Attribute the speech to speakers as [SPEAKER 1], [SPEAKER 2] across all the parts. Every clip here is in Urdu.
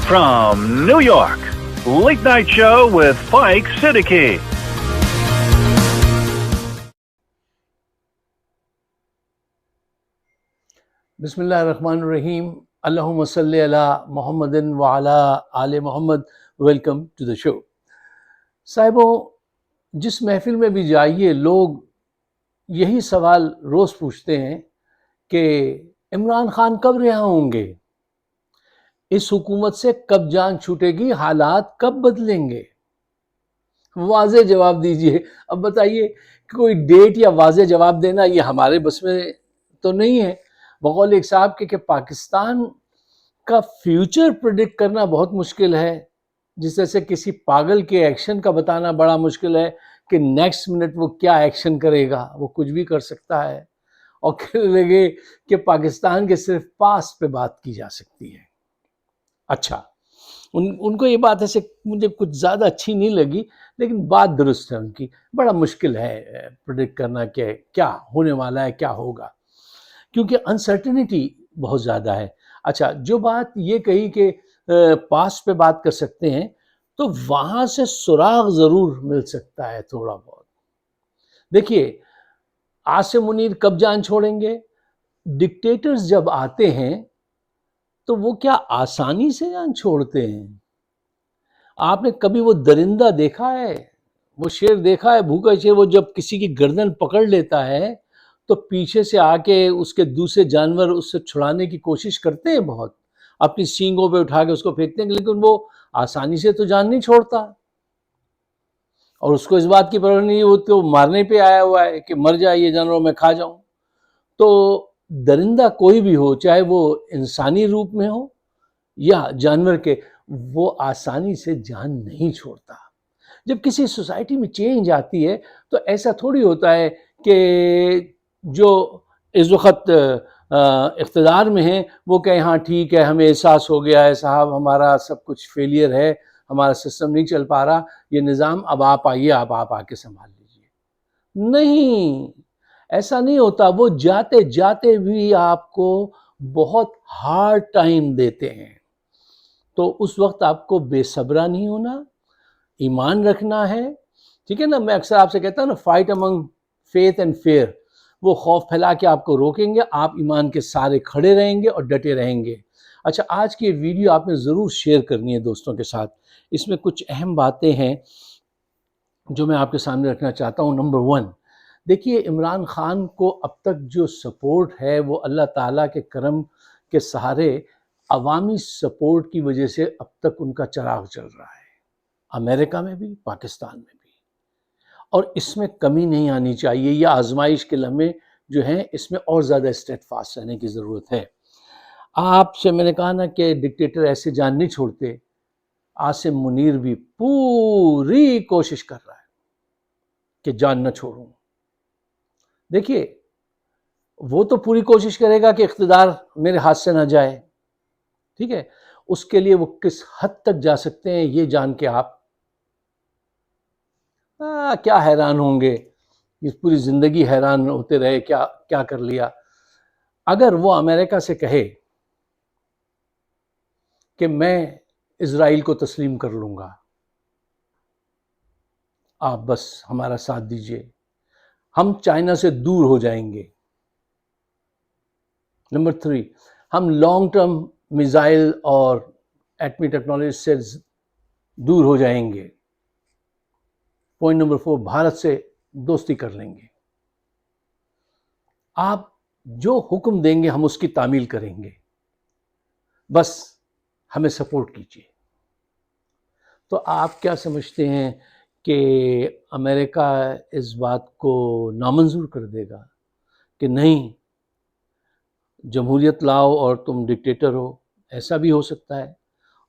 [SPEAKER 1] from New York, Late Night Show with Spike Siddiqui.
[SPEAKER 2] بسم اللہ الرحمن الرحیم. اللہم صلی علی محمد وعلی آل محمد. ویلکم ٹو دا شو. صاحبوں، جس محفل میں بھی جائیے لوگ یہی سوال روز پوچھتے ہیں کہ عمران خان کب رہا ہوں گے، اس حکومت سے کب جان چھوٹے گی، حالات کب بدلیں گے. واضح جواب دیجئے. اب بتائیے، کوئی ڈیٹ یا واضح جواب دینا یہ ہمارے بس میں تو نہیں ہے. بقول ایک صاحب کہ پاکستان کا فیوچر پریڈکٹ کرنا بہت مشکل ہے، جس طرح سے کسی پاگل کے ایکشن کا بتانا بڑا مشکل ہے کہ نیکسٹ منٹ وہ کیا ایکشن کرے گا. وہ کچھ بھی کر سکتا ہے. اور کہنے لگے کہ پاکستان کے صرف پاسٹ پہ بات کی جا سکتی ہے. اچھا، ان کو یہ بات ایسے مجھے کچھ زیادہ اچھی نہیں لگی، لیکن بات درست ہے ان کی. بڑا مشکل ہے پریڈکٹ کرنا کہ کیا ہونے والا ہے، کیا ہوگا، کیونکہ انسرٹنٹی بہت زیادہ ہے. اچھا، جو بات یہ کہی کہ پاسٹ پہ بات کر سکتے ہیں، تو وہاں سے سراغ ضرور مل سکتا ہے تھوڑا بہت. دیکھیے، عاصم منیر کب جان چھوڑیں گے؟ ڈکٹیٹرز جب آتے ہیں تو وہ کیا آسانی سے جان چھوڑتے ہیں؟ آپ نے کبھی وہ درندہ دیکھا ہے، وہ شیر دیکھا ہے، بھوکا شیر؟ وہ جب کسی کی گردن پکڑ لیتا ہے تو پیچھے سے آ کے اس کے دوسرے جانور اس سے چھڑانے کی کوشش کرتے ہیں، بہت اپنی سینگوں پہ اٹھا کے اس کو پھینکتے ہیں، لیکن وہ آسانی سے تو جان نہیں چھوڑتا. اور اس کو اس بات کی پرواہ نہیں، وہ تو مارنے پہ آیا ہوا ہے کہ مر جائے یہ جانور، میں کھا جاؤں. تو درندہ کوئی بھی ہو، چاہے وہ انسانی روپ میں ہو یا جانور کے، وہ آسانی سے جان نہیں چھوڑتا. جب کسی سوسائٹی میں چینج آتی ہے تو ایسا تھوڑی ہوتا ہے کہ جو اس وقت اقتدار میں ہیں وہ کہیں ہاں ٹھیک ہے، ہمیں احساس ہو گیا ہے صاحب، ہمارا سب کچھ فیلئر ہے، ہمارا سسٹم نہیں چل پا رہا، یہ نظام، اب آپ آئیے، آپ آ کے سنبھال لیجیے. نہیں، ایسا نہیں ہوتا. وہ جاتے جاتے بھی آپ کو بہت ہارڈ ٹائم دیتے ہیں. تو اس وقت آپ کو بے صبرا نہیں ہونا، ایمان رکھنا ہے. ٹھیک ہے نا؟ میں اکثر آپ سے کہتا ہوں نا، fight among faith and fear. وہ خوف پھیلا کے آپ کو روکیں گے، آپ ایمان کے سارے کھڑے رہیں گے اور ڈٹے رہیں گے. اچھا، آج کی ویڈیو آپ نے ضرور شیئر کرنی ہے دوستوں کے ساتھ. اس میں کچھ اہم باتیں ہیں جو میں آپ کے سامنے رکھنا چاہتا ہوں. نمبر 1، دیکھیے، عمران خان کو اب تک جو سپورٹ ہے وہ اللہ تعالیٰ کے کرم کے سہارے، عوامی سپورٹ کی وجہ سے اب تک ان کا چراغ چل رہا ہے، امریکہ میں بھی، پاکستان میں بھی. اور اس میں کمی نہیں آنی چاہیے. یہ آزمائش کے لمحے جو ہیں، اس میں اور زیادہ اسٹیٹ فاسٹ رہنے کی ضرورت ہے. آپ سے میں نے کہا نا کہ ڈکٹیٹر ایسے جان نہیں چھوڑتے. عاصم منیر بھی پوری کوشش کر رہا ہے کہ جان نہ چھوڑوں. دیکھیے، وہ تو پوری کوشش کرے گا کہ اقتدار میرے ہاتھ سے نہ جائے. ٹھیک ہے؟ اس کے لیے وہ کس حد تک جا سکتے ہیں یہ جان کے آپ کیا حیران ہوں گے. یہ پوری زندگی حیران ہوتے رہے کیا کر لیا. اگر وہ امریکہ سے کہے کہ میں اسرائیل کو تسلیم کر لوں گا، آپ بس ہمارا ساتھ دیجئے، ہم چائنا سے دور ہو جائیں گے. نمبر 3، ہم لانگ ٹرم میزائل اور ایٹمی ٹیکنالوجی سے دور ہو جائیں گے. پوائنٹ نمبر 4، بھارت سے دوستی کر لیں گے. آپ جو حکم دیں گے ہم اس کی تعمیل کریں گے، بس ہمیں سپورٹ کیجیے. تو آپ کیا سمجھتے ہیں کہ امریکہ اس بات کو نامنظور کر دے گا کہ نہیں، جمہوریت لاؤ اور تم ڈکٹیٹر ہو؟ ایسا بھی ہو سکتا ہے.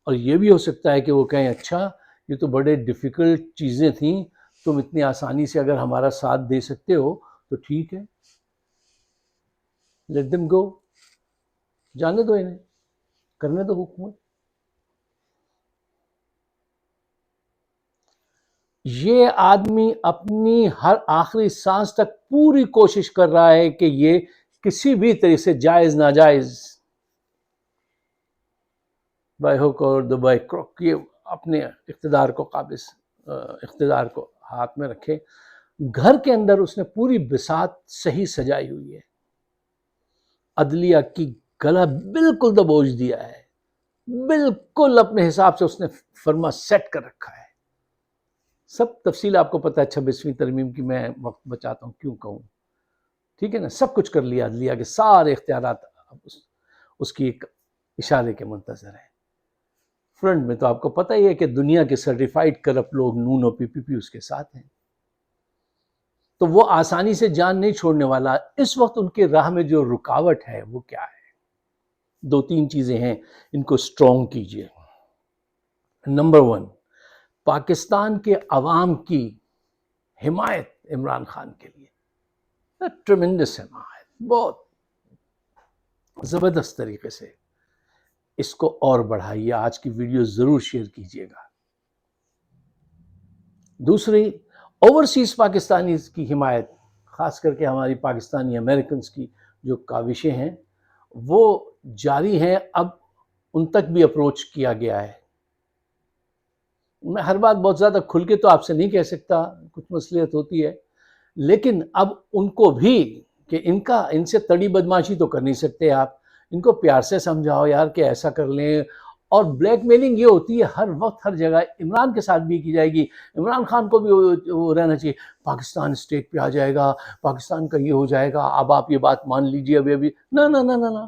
[SPEAKER 2] اور یہ بھی ہو سکتا ہے کہ وہ کہیں اچھا، یہ تو بڑے ڈیفیکلٹ چیزیں تھیں، تم اتنی آسانی سے اگر ہمارا ساتھ دے سکتے ہو تو ٹھیک ہے، لیٹ دم گو، جانے دو انہیں، کرنے دو حکومت. یہ آدمی اپنی ہر آخری سانس تک پوری کوشش کر رہا ہے کہ یہ کسی بھی طرح سے جائز ناجائز بائی ہوک اور دا بائی کروک، یہ اپنے اقتدار کو قابض اقتدار کو ہاتھ میں رکھے. گھر کے اندر اس نے پوری بساط صحیح سجائی ہوئی ہے، عدلیہ کی گلا بالکل دبوچ دیا ہے، بالکل اپنے حساب سے اس نے فرما سیٹ کر رکھا ہے. سب تفصیل آپ کو پتہ ہے 26ویں ترمیم کی، میں وقت بچاتا ہوں کیوں کہوں، ٹھیک ہے نا. سب کچھ کر لیا عدلیہ کے سارے اختیارات اس کی ایک اشارے کے منتظر ہیں. فرنٹ میں تو آپ کو پتہ ہی ہے کہ دنیا کے سرٹیفائیڈ کرپٹ لوگ نون اور پی اس کے ساتھ ہیں، تو وہ آسانی سے جان نہیں چھوڑنے والا. اس وقت ان کے راہ میں جو رکاوٹ ہے وہ کیا ہے؟ 2-3 چیزیں ہیں، ان کو سٹرونگ کیجئے. نمبر 1، پاکستان کے عوام کی حمایت عمران خان کے لیے، ٹریمنڈس حمایت، بہت زبردست طریقے سے. اس کو اور بڑھائیے، آج کی ویڈیو ضرور شیئر کیجیے گا. دوسری، اوورسیز پاکستانیز کی حمایت، خاص کر کے ہماری پاکستانی امریکنز کی جو کاوشیں ہیں وہ جاری ہیں. اب ان تک بھی اپروچ کیا گیا ہے. میں ہر بات بہت زیادہ کھل کے تو آپ سے نہیں کہہ سکتا، کچھ مصلحت ہوتی ہے، لیکن اب ان کو بھی کہ ان سے تڑی بدماشی تو کر نہیں سکتے آپ، ان کو پیار سے سمجھاؤ یار کہ ایسا کر لیں. اور بلیک میلنگ یہ ہوتی ہے ہر وقت ہر جگہ، عمران کے ساتھ بھی کی جائے گی. عمران خان کو بھی وہ رہنا چاہیے، پاکستان اسٹیٹ پہ آ جائے گا، پاکستان کا یہ ہو جائے گا، اب آپ یہ بات مان لیجیے. ابھی نہ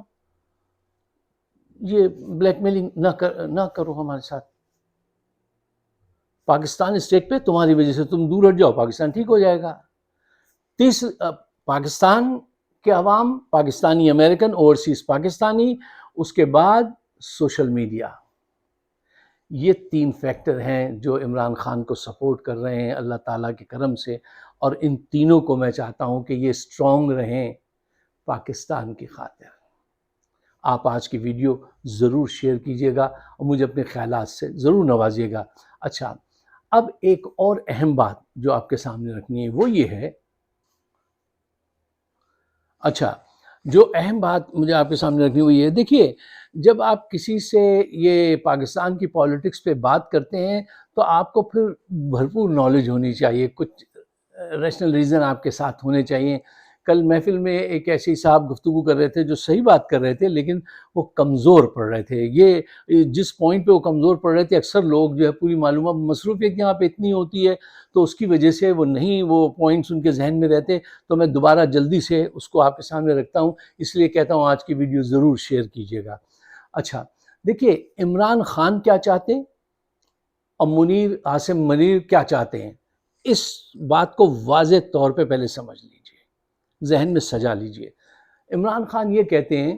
[SPEAKER 2] یہ بلیک میلنگ نہ کرو ہمارے ساتھ. پاکستان اسٹیٹ پہ تمہاری وجہ سے تم دور ہٹ جاؤ، پاکستان ٹھیک ہو جائے گا. پاکستان کے عوام، پاکستانی امریکن، اوورسیز پاکستانی، اس کے بعد سوشل میڈیا، یہ 3 فیکٹر ہیں جو عمران خان کو سپورٹ کر رہے ہیں اللہ تعالیٰ کے کرم سے. اور ان تینوں کو میں چاہتا ہوں کہ یہ سٹرونگ رہیں پاکستان کی خاطر. آپ آج کی ویڈیو ضرور شیئر کیجیے گا اور مجھے اپنے خیالات سے ضرور نوازیے گا. اچھا، اب ایک اور اہم بات جو آپ کے سامنے رکھنی ہے وہ یہ ہے، جو اہم بات مجھے آپ کے سامنے رکھنی ہوئی ہے، دیکھیے جب آپ کسی سے یہ پاکستان کی پالیٹکس پہ بات کرتے ہیں تو آپ کو پھر بھرپور نالج ہونی چاہیے، کچھ ریشنل ریزن آپ کے ساتھ ہونے چاہیے. کل محفل میں ایک ایسے صاحب گفتگو کر رہے تھے جو صحیح بات کر رہے تھے لیکن وہ کمزور پڑ رہے تھے. یہ جس پوائنٹ پہ وہ کمزور پڑ رہے تھے، اکثر لوگ جو ہے پوری معلومات، مصروفیت یہاں پہ اتنی ہوتی ہے تو اس کی وجہ سے وہ پوائنٹس ان کے ذہن میں رہتے. تو میں دوبارہ جلدی سے اس کو آپ کے سامنے رکھتا ہوں، اس لیے کہتا ہوں آج کی ویڈیو ضرور شیئر کیجیے گا. اچھا دیکھیے، عمران خان کیا چاہتے ہیں اور عاصم منیر کیا چاہتے ہیں، اس بات کو واضح طور پہ پہلے سمجھ لیجیے، ذہن میں سجا لیجیے. عمران خان یہ کہتے ہیں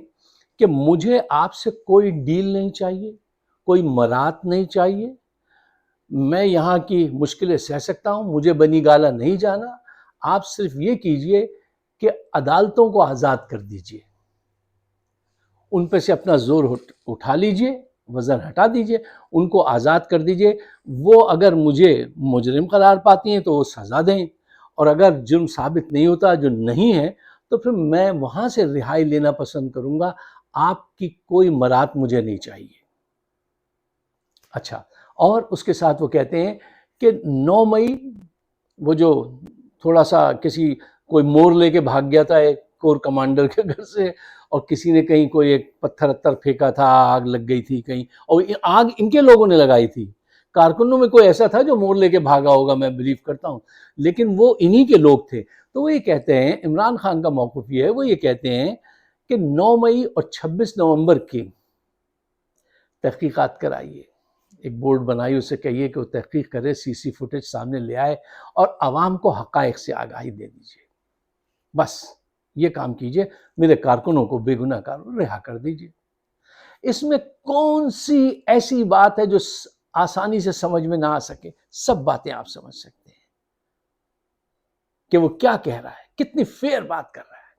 [SPEAKER 2] کہ مجھے آپ سے کوئی ڈیل نہیں چاہیے، کوئی مرات نہیں چاہیے، میں یہاں کی مشکلیں سہ سکتا ہوں، مجھے بنی گالا نہیں جانا. آپ صرف یہ کیجئے کہ عدالتوں کو آزاد کر دیجئے، ان پہ سے اپنا زور اٹھا لیجئے، وزن ہٹا دیجئے، ان کو آزاد کر دیجئے. وہ اگر مجھے مجرم قرار پاتی ہیں تو وہ سزا دیں، اور اگر جرم ثابت نہیں ہوتا، جو نہیں ہے، تو پھر میں وہاں سے رہائی لینا پسند کروں گا. آپ کی کوئی مرات مجھے نہیں چاہیے. اچھا، اور اس کے ساتھ وہ کہتے ہیں کہ 9 مئی وہ جو تھوڑا سا کوئی مور لے کے بھاگ گیا تھا ایک کور کمانڈر کے گھر سے، اور کسی نے کہیں کوئی ایک پتھر پھینکا تھا، آگ لگ گئی تھی کہیں، اور آگ ان کے لوگوں نے لگائی تھی. کارکنوں میں کوئی ایسا تھا جو مور لے کے بھاگا ہوگا، میں بلیو کرتا ہوں، لیکن وہ انہی کے لوگ تھے. تو وہ یہ کہتے ہیں، عمران خان کا موقف یہ ہے، وہ یہ کہتے ہیں کہ 9 مئی اور 26 نومبر کی تحقیقات کرائیے، ایک بورڈ بنائی، اسے کہیے کہ وہ تحقیق کرے، سی فوٹیج سامنے لے آئے اور عوام کو حقائق سے آگاہی دے دیجیے. بس یہ کام کیجیے، میرے کارکنوں کو بے گناہ رہا کر دیجیے. اس میں کون سی ایسی بات ہے جو آسانی سے سمجھ میں نہ آ سکے؟ سب باتیں آپ سمجھ سکتے ہیں کہ وہ کیا کہہ رہا ہے، کتنی فیئر بات کر رہا ہے.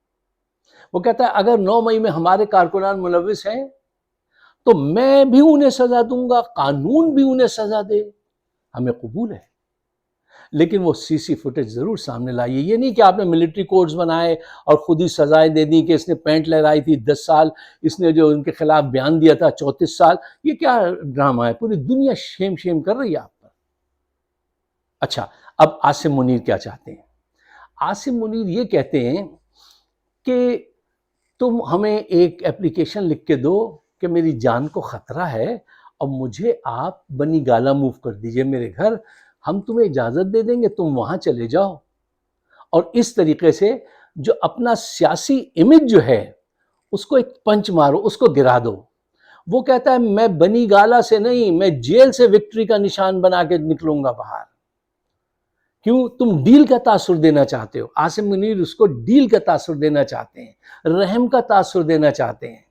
[SPEAKER 2] وہ کہتا ہے اگر 9 مئی میں ہمارے کارکنان ملوث ہیں تو میں بھی انہیں سزا دوں گا، قانون بھی انہیں سزا دے، ہمیں قبول ہے. لیکن وہ سی سی فوٹیج ضرور سامنے لائیے. یہ نہیں کہ آپ نے ملٹری کوڈز بنائے اور خود ہی سزائیں دے دی کہ اس نے پینٹ لہرائی تھی 10 سال, اس نے جو ان کے خلاف بیان دیا تھا 34 سال. یہ کیا ڈرامہ ہے؟ پوری دنیا شیم کر رہی ہے آپ پر. اچھا, اب عاصم منیر کیا چاہتے ہیں؟ عاصم منیر یہ کہتے ہیں کہ تم ہمیں ایک اپلیکیشن لکھ کے دو کہ میری جان کو خطرہ ہے اور مجھے آپ بنی گالا موو کر دیجئے میرے گھر, ہم تمہیں اجازت دے دیں گے, تم وہاں چلے جاؤ, اور اس طریقے سے جو اپنا سیاسی امیج جو ہے اس کو ایک پنچ مارو, اس کو گرا دو. وہ کہتا ہے میں بنی گالا سے نہیں, میں جیل سے وکٹری کا نشان بنا کے نکلوں گا باہر. کیوں؟ تم ڈیل کا تاثر دینا چاہتے ہو. عاصم منیر اس کو ڈیل کا تاثر دینا چاہتے ہیں, رحم کا تاثر دینا چاہتے ہیں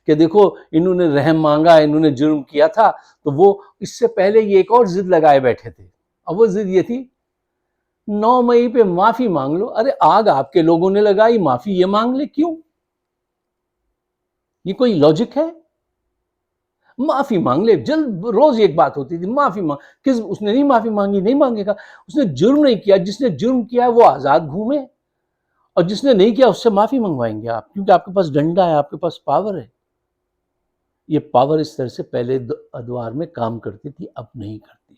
[SPEAKER 2] کہ دیکھو انہوں نے رحم مانگا, انہوں نے جرم کیا تھا, تو وہ اس سے پہلے یہ ایک اور ضد لگائے بیٹھے تھے, اور وہ ضد یہ تھی 9 مئی پہ معافی مانگ لو. ارے آگ آپ کے لوگوں نے لگائی, معافی یہ مانگ لے, کیوں؟ یہ کوئی لاجک ہے؟ معافی مانگ لے, جلد روز ایک بات ہوتی تھی معافی مانگ. کس اس نے نہیں معافی مانگی, نہیں مانگے گا. اس نے جرم نہیں کیا, جس نے جرم کیا وہ آزاد گھومے, اور جس نے نہیں کیا اس سے معافی منگوائیں گے آپ, کیونکہ آپ کے پاس ڈنڈا ہے, آپ کے پاس پاور ہے. یہ پاور اس طرح سے پہلے ادوار میں کام کرتی تھی, اب نہیں کرتی.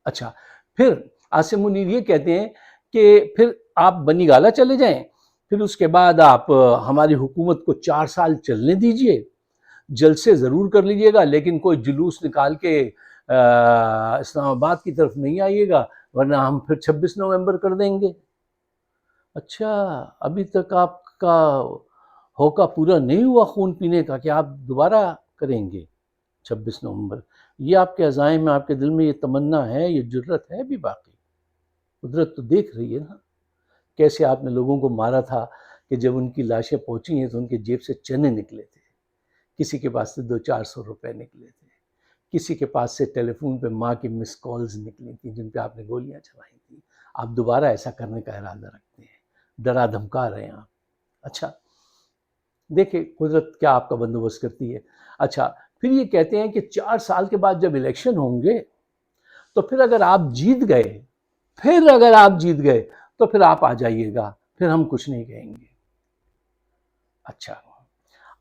[SPEAKER 2] اچھا, پھر عاصم منیر یہ کہتے ہیں کہ پھر آپ بنی گالا چلے جائیں, پھر اس کے بعد آپ ہماری حکومت کو 4 سال چلنے دیجئے, جلسے ضرور کر لیجئے گا, لیکن کوئی جلوس نکال کے اسلام آباد کی طرف نہیں آئیے گا, ورنہ ہم پھر 26 نومبر کر دیں گے. اچھا, ابھی تک آپ کا ہوکا پورا نہیں ہوا خون پینے کا کہ آپ دوبارہ کریں گے 26 نومبر. یہ آپ کے عزائم میں, آپ کے دل میں یہ تمنا ہے, یہ جرت ہے بھی باقی. قدرت تو دیکھ رہی ہے نا کیسے آپ نے لوگوں کو مارا تھا کہ جب ان کی لاشیں پہنچی ہیں تو ان کے جیب سے چنے نکلے تھے, کسی کے پاس سے 200-400 روپے نکلے تھے, کسی کے پاس سے ٹیلی فون پہ ماں کی مس کالز نکلی تھیں جن پہ آپ نے گولیاں چلائی تھیں. آپ دوبارہ ایسا کرنے کا ارادہ رکھتے ہیں, ڈرا دھمکا رہے ہیں آپ. اچھا, دیکھیں قدرت کیا آپ کا بندوبست کرتی ہے. اچھا, پھر یہ کہتے ہیں کہ 4 سال کے بعد جب الیکشن ہوں گے تو پھر اگر آپ جیت گئے تو پھر آپ آ جائیے گا, پھر ہم کچھ نہیں کہیں گے. اچھا,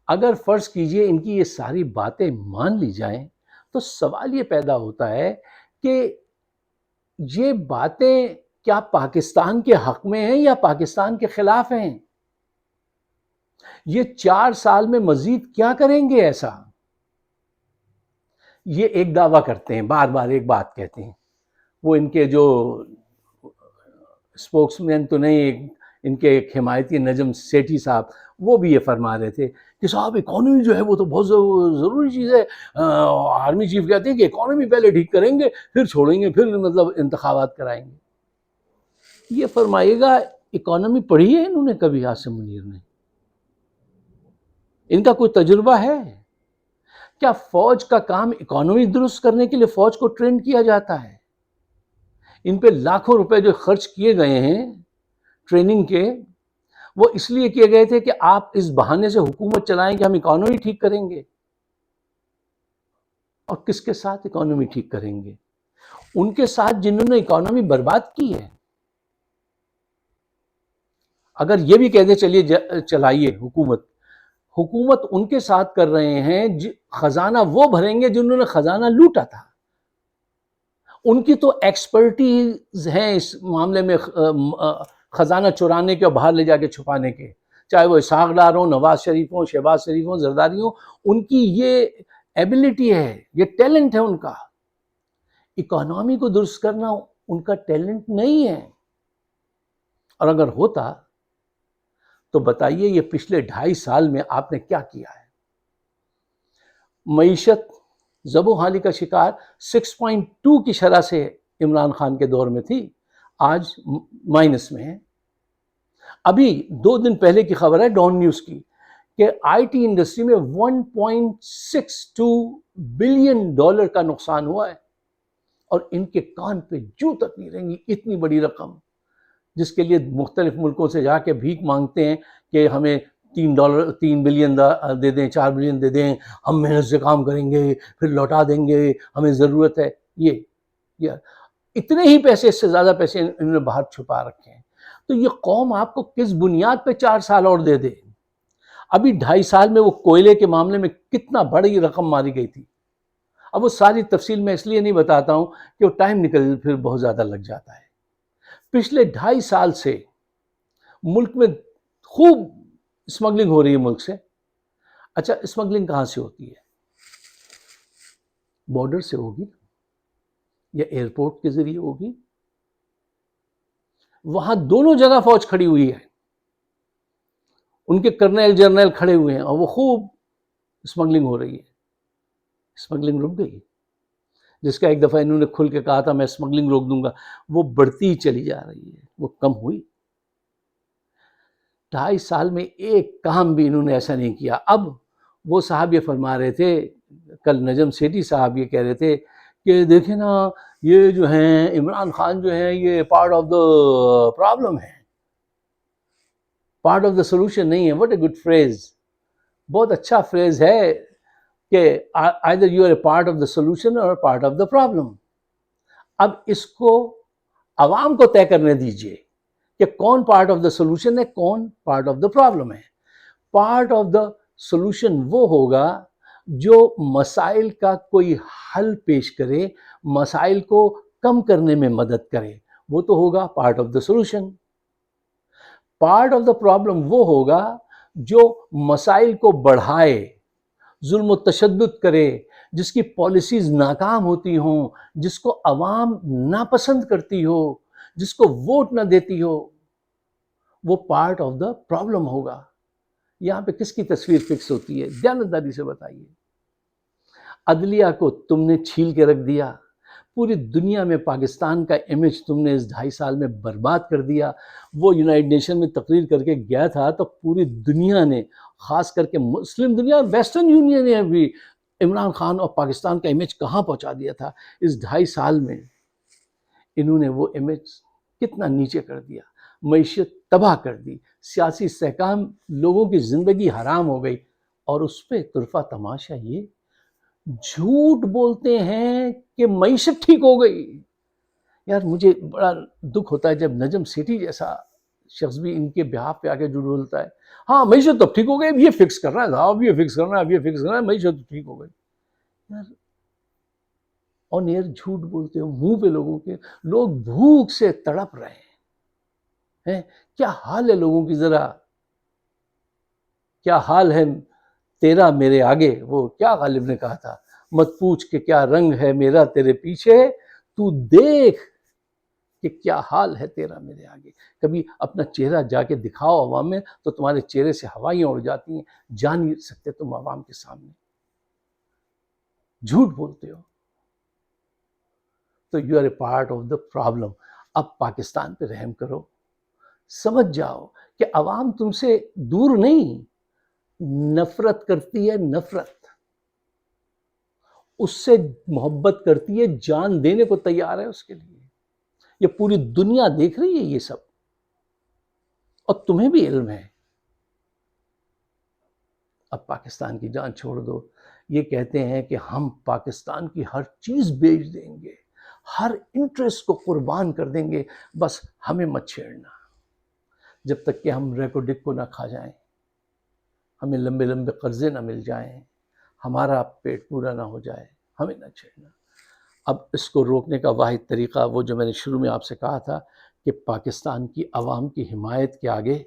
[SPEAKER 2] اگر فرض کیجئے ان کی یہ ساری باتیں مان لی جائیں تو سوال یہ پیدا ہوتا ہے کہ یہ باتیں کیا پاکستان کے حق میں ہیں یا پاکستان کے خلاف ہیں؟ یہ 4 سال میں مزید کیا کریں گے ایسا؟ یہ ایک دعویٰ کرتے ہیں, بار بار ایک بات کہتے ہیں. وہ ان کے جو اسپوکس مین تو نہیں, ان کے ایک حمایتی نجم سیٹھی صاحب, وہ بھی یہ فرما رہے تھے کہ صاحب اکانومی جو ہے وہ تو بہت ضروری چیز ہے. آرمی چیف کہتے ہیں کہ اکانومی پہلے ٹھیک کریں گے پھر چھوڑیں گے, پھر مطلب انتخابات کرائیں گے. یہ فرمائیے گا اکانومی پڑھی ہے انہوں نے کبھی عاصم منیر نے؟ ان کا کوئی تجربہ ہے کیا؟ فوج کا کام اکانومی درست کرنے کے لیے فوج کو ٹرین کیا جاتا ہے. ان پہ لاکھوں روپے جو خرچ کیے گئے ہیں ٹریننگ کے, وہ اس لیے کیے گئے تھے کہ آپ اس بہانے سے حکومت چلائیں کہ ہم اکانومی ٹھیک کریں گے. اور کس کے ساتھ اکانومی ٹھیک کریں گے؟ ان کے ساتھ جنہوں نے اکانومی برباد کی ہے. اگر یہ بھی کہہ دیں چلیے چلائیے حکومت ان کے ساتھ کر رہے ہیں, خزانہ وہ بھریں گے جنہوں نے خزانہ لوٹا تھا. ان کی تو ایکسپرٹیز ہیں اس معاملے میں, خزانہ چرانے کے اور باہر لے جا کے چھپانے کے, چاہے وہ اسحاق ڈار ہوں, نواز شریف ہوں, شہباز شریف ہوں, زرداری ہوں. ان کی یہ ایبلٹی ہے, یہ ٹیلنٹ ہے ان کا. اکانومی کو درست کرنا ان کا ٹیلنٹ نہیں ہے. اور اگر ہوتا تو بتائیے یہ پچھلے 2.5 سال میں آپ نے کیا کیا ہے؟ معیشت زب و حالی کا شکار 6.2 کی شرح سے عمران خان کے دور میں تھی, آج مائنس میں ہے. ابھی 2 دن پہلے کی خبر ہے ڈان نیوز کی کہ آئی ٹی انڈسٹری میں $1.62 بلین کا نقصان ہوا ہے, اور ان کے کان پہ جو تک نہیں رہیں گی اتنی بڑی رقم, جس کے لیے مختلف ملکوں سے جا کے بھیک مانگتے ہیں کہ ہمیں $3 بلین دے دیں, 4 بلین دے دیں, ہم محنت سے کام کریں گے پھر لوٹا دیں گے, ہمیں ضرورت ہے. یہ اتنے ہی پیسے، اس سے زیادہ پیسے انہوں نے باہر چھپا رکھے ہیں. تو یہ قوم آپ کو کس بنیاد پہ 4 سال اور دے دے؟ ابھی 2.5 سال میں وہ کوئلے کے معاملے میں کتنا بڑی رقم ماری گئی تھی. اب وہ ساری تفصیل میں اس لیے نہیں بتاتا ہوں کہ وہ ٹائم نکل پھر بہت زیادہ لگ جاتا ہے. پچھلے 2.5 سال سے ملک میں خوب اسمگلنگ ہو رہی ہے ملک سے. اچھا، اسمگلنگ کہاں سے ہوتی ہے؟ بارڈر سے ہوگی یا ایئرپورٹ کے ذریعے ہوگی. وہاں دونوں جگہ فوج کھڑی ہوئی ہے، ان کے کرنیل جرنیل کھڑے ہوئے ہیں، اور وہ خوب اسمگلنگ ہو رہی ہے. اسمگلنگ رک گئی؟ جس کا ایک دفعہ انہوں نے کھل کے کہا تھا میں اسمگلنگ روک دوں گا، وہ بڑھتی ہی چلی جا رہی ہے، وہ کم ہوئی؟ 2.5 سال میں ایک کام بھی انہوں نے ایسا نہیں کیا. اب وہ صاحب یہ فرما رہے تھے، کل نجم سیٹھی صاحب یہ کہہ رہے تھے کہ دیکھیں نا، یہ جو ہیں عمران خان جو ہیں یہ پارٹ آف دا پرابلم ہے، پارٹ آف دا سولوشن نہیں ہے. واٹ اے گڈ فریز، بہت اچھا فریز ہے کہ either you are a part of the solution or a part of the problem. اب اس کو عوام کو طے کرنے دیجئے کہ کون پارٹ آف دا سولوشن ہے، کون پارٹ آف دا پرابلم ہے. پارٹ آف دا سولوشن وہ ہوگا جو مسائل کا کوئی حل پیش کرے، مسائل کو کم کرنے میں مدد کرے، وہ تو ہوگا part of the solution. Part of the problem وہ ہوگا جو مسائل کو بڑھائے، ظلم و تشدد کرے، جس کی پالیسیز ناکام ہوتی ہوں، جس کو عوام ناپسند کرتی ہو، جس کو ووٹ نہ دیتی ہو، وہ پارٹ آف دا پرابلم ہوگا. یہاں پہ کس کی تصویر فکس ہوتی ہے؟ دیانتداری سے بتائیے. عدلیہ کو تم نے چھیل کے رکھ دیا، پوری دنیا میں پاکستان کا امیج تم نے اس 2.5 سال میں برباد کر دیا. وہ یونائٹڈ نیشن میں تقریر کر کے گیا تھا تو پوری دنیا نے، خاص کر کے مسلم دنیا، ویسٹرن یونین نے بھی عمران خان اور پاکستان کا امیج کہاں پہنچا دیا تھا. اس 2.5 سال میں انہوں نے وہ امیج کتنا نیچے کر دیا، معیشت تباہ کر دی، سیاسی استحکام، لوگوں کی زندگی حرام ہو گئی. اور اس پہ طرفہ تماشا یہ جھوٹ بولتے ہیں کہ معیشت ٹھیک ہو گئی. یار مجھے بڑا دکھ ہوتا ہے جب نجم سیٹھی جیسا شخص بھی ان کے بہاف پہ آ کے جھوٹ بولتا ہے. ہاں معیشت تو ٹھیک ہو گئی، اب یہ فکس کرنا ہے، اب یہ فکس کرنا ہے، اب یہ فکس کرنا ہے، معیشت تو ٹھیک ہو گئی. یار آن ایئر جھوٹ بولتے ہو منہ پہ لوگوں کے، لوگ بھوک سے تڑپ رہے ہیں. کیا حال ہے لوگوں کی، ذرا کیا حال ہے تیرا میرے آگے. وہ کیا غالب نے کہا تھا، مت پوچھ کہ کیا رنگ ہے میرا تیرے پیچھے، تو دیکھ کہ کیا حال ہے تیرا میرے آگے. کبھی اپنا چہرہ جا کے دکھاؤ عوام میں تو تمہارے چہرے سے ہوائیاں اڑ جاتی ہیں، جا نہیں سکتے تم عوام کے سامنے. جھوٹ بولتے ہو. تو you are a part of the problem. اب پاکستان پہ رحم کرو، سمجھ جاؤ کہ عوام تم سے دور نہیں، نفرت کرتی ہے، نفرت اس سے محبت کرتی ہے، جان دینے کو تیار ہے اس کے لیے. یہ پوری دنیا دیکھ رہی ہے یہ سب، اور تمہیں بھی علم ہے. اب پاکستان کی جان چھوڑ دو. یہ کہتے ہیں کہ ہم پاکستان کی ہر چیز بیچ دیں گے، ہر انٹرسٹ کو قربان کر دیں گے، بس ہمیں مت چھیڑنا. جب تک کہ ہم ریپو ڈک کو نہ کھا جائیں، ہمیں لمبے لمبے قرضے نہ مل جائیں، ہمارا پیٹ پورا نہ ہو جائے، ہمیں نہ چھیڑنا. اب اس کو روکنے کا واحد طریقہ وہ جو میں نے شروع میں آپ سے کہا تھا کہ پاکستان کی عوام کی حمایت کے آگے،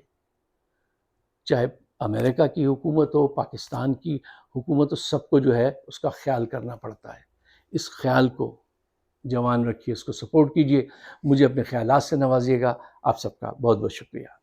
[SPEAKER 2] چاہے امریکہ کی حکومت ہو، پاکستان کی حکومت ہو، سب کو جو ہے اس کا خیال کرنا پڑتا ہے. اس خیال کو جوان رکھیے، اس کو سپورٹ کیجیے. مجھے اپنے خیالات سے نوازیے گا. آپ سب کا بہت بہت شکریہ.